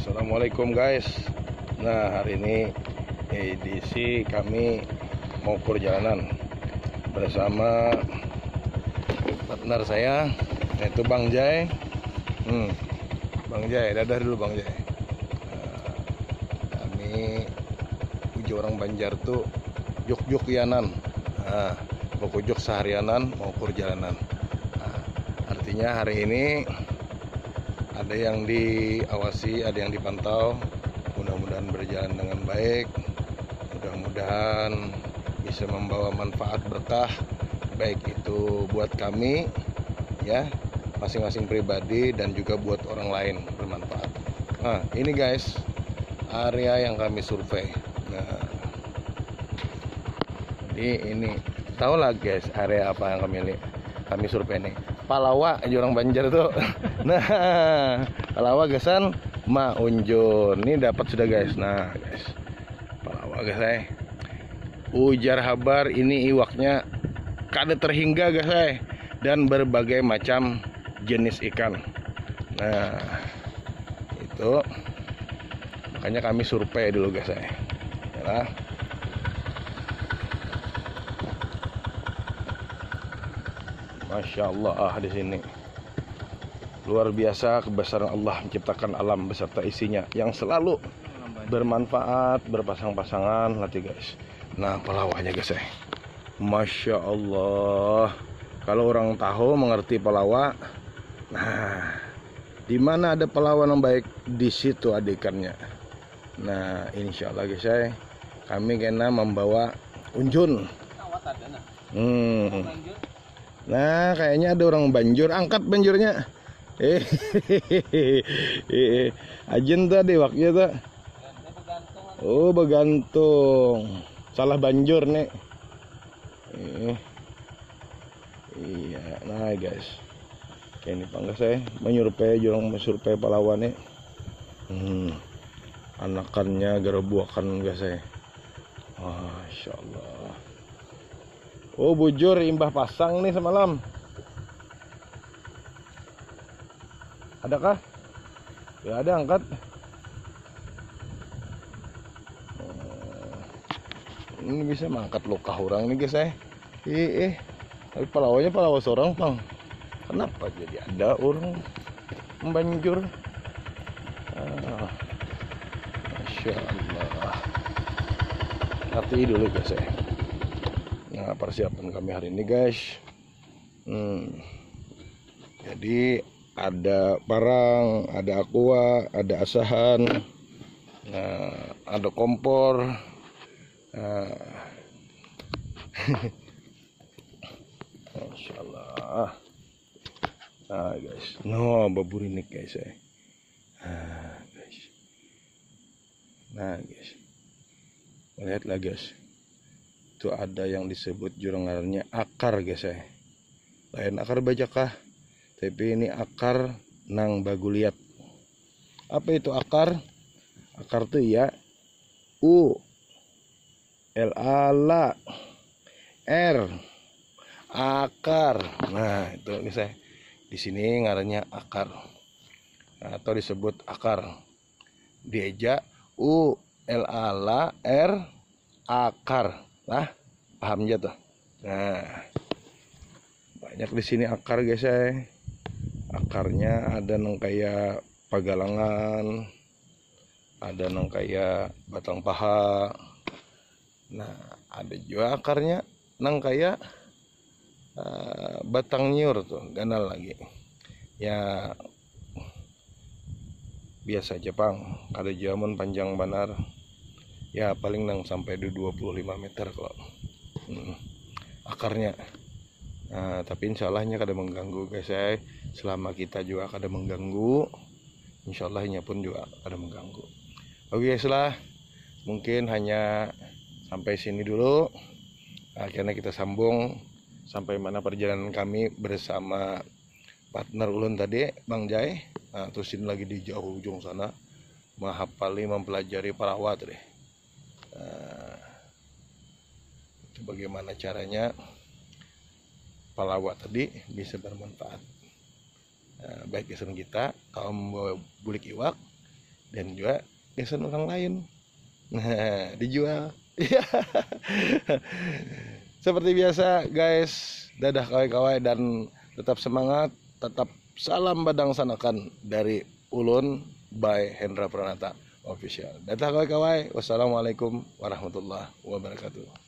Assalamualaikum guys. Nah, hari ini edisi kami mau perjalanan bersama partner saya, yaitu Bang Jai. Bang Jai, dadah dulu Bang Jai. Kami uji orang Banjar tuh juk yanan. Mau juk seharianan, mau perjalanan. Artinya hari ini ada yang diawasi, ada yang dipantau. Mudah-mudahan berjalan dengan baik. Mudah-mudahan bisa membawa manfaat berkah, baik itu buat kami ya, masing-masing pribadi, dan juga buat orang lain bermanfaat. Nah, ini guys, area yang kami survei. Nah, jadi ini tahu lah guys, area apa yang kami survei nih. Palawa orang Banjar tuh. Nah, Palawa gesan maunjun. Ini dapat sudah guys. Nah, guys. Palawa guys. Ujar habar ini iwaknya kada terhingga guys. Dan berbagai macam jenis ikan. Nah, itu makanya kami survei dulu guys. Ya. Masya Allah, di sini luar biasa kebesaran Allah menciptakan alam beserta isinya yang selalu bermanfaat, berpasang-pasangan latih guys. Nah, pelawanya guys Masya Allah. Kalau orang tahu mengerti pelawa, nah di mana ada pelawan yang baik, di situ ada ikannya. Nah, insya Allah guys kami kena membawa unjun. Nah, kayaknya ada orang banjur. Angkat banjurnya. Ajen tadi waktunya tuh. Oh, begantung. Salah banjur nih. Iya, nah guys. Kayak ini pangga saya menyurvei, jurang menyurvei Palawan nih. Anakannya gerobokan guys saya. Masya Allah. Oh, bujur imbah pasang nih semalam. Adakah? Ya ada, angkat. Ini bisa mengangkat luka orang nih guys Tapi pelawanya pelawa seorang bang. Kenapa jadi ada orang membanjur? Masya Allah. Hati dulu guys Nah, persiapan kami hari ini guys. Jadi ada parang, ada aqua, ada asahan, nah, ada kompor. Masya Allah. Nah guys, no baburinik guys guys. Nah guys, lihatlah guys. Itu ada yang disebut jurangannya akar guys Lain akar bajakah, tapi ini akar nang baguliat. Apa itu akar? Akar tuh ya U-L-A-L-A R akar. Nah, itu guys di sini ngarannya akar. Atau disebut akar. Dieja U-L-A-L-A R akar. Nah, paham aja tuh. Nah, banyak di sini akar guys Akarnya ada nang kayak pagalangan, ada nang kayak batang paha. Nah, ada juga akarnya nang kayak batang nyur tuh, ganal lagi. Ya biasa Jepang, kada jaman panjang banar. Ya paling nang sampai di 25 meter kalau akarnya. Nah, tapi insya Allahnya kada mengganggu guys Selama kita juga kada mengganggu, insya Allahnya pun juga kada mengganggu. Oke guys lah, mungkin hanya sampai sini dulu. Akhirnya kita sambung sampai mana perjalanan kami bersama partner ulun tadi, Bang Jai. Nah, terus ini lagi di jauh ujung sana, menghafali, mempelajari Palawa deh. Itu bagaimana caranya Palawa tadi bisa bermanfaat. Baik keseruan kita kalau membawa bulik iwak dan juga gasan orang lain. Nah, dijual. Iya. Seperti biasa guys, dadah kawai-kawai dan tetap semangat, tetap salam badang sanakan dari Ulun by Hendra Pranata Official. Dadah kawai-kawai, wassalamualaikum warahmatullahi wabarakatuh.